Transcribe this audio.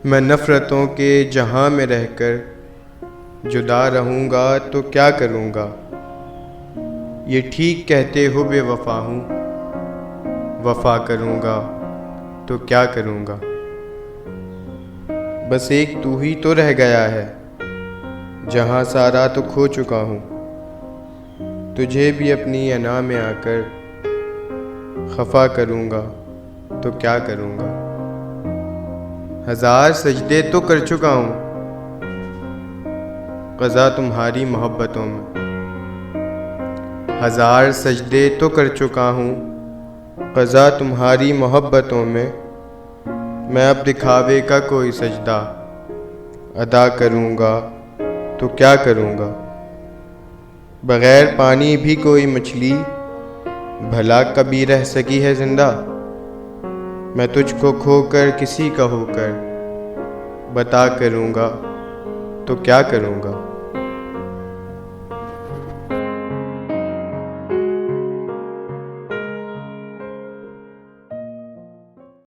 मैं नफ़रतों के जहां में रहकर जुदा रहूँगा तो क्या करूँगा। ये ठीक कहते हो बेवफ़ा हूँ, वफ़ा करूँगा तो क्या करूँगा। बस एक तू ही तो रह गया है, जहां सारा तो खो चुका हूँ। तुझे भी अपनी अना में आकर खफ़ा करूँगा तो क्या करूँगा। हज़ार सजदे तो कर चुका हूँ क़ज़ा तुम्हारी मोहब्बतों में। हज़ार सजदे तो कर चुका हूँ क़ज़ा तुम्हारी मोहब्बतों में। मैं अब दिखावे का कोई सजदा अदा करूँगा तो क्या करूँगा। बग़ैर पानी भी कोई मछली भला कभी रह सकी है ज़िंदा। मैं तुझको खोकर किसी का होकर बता करूँगा तो क्या करूँगा।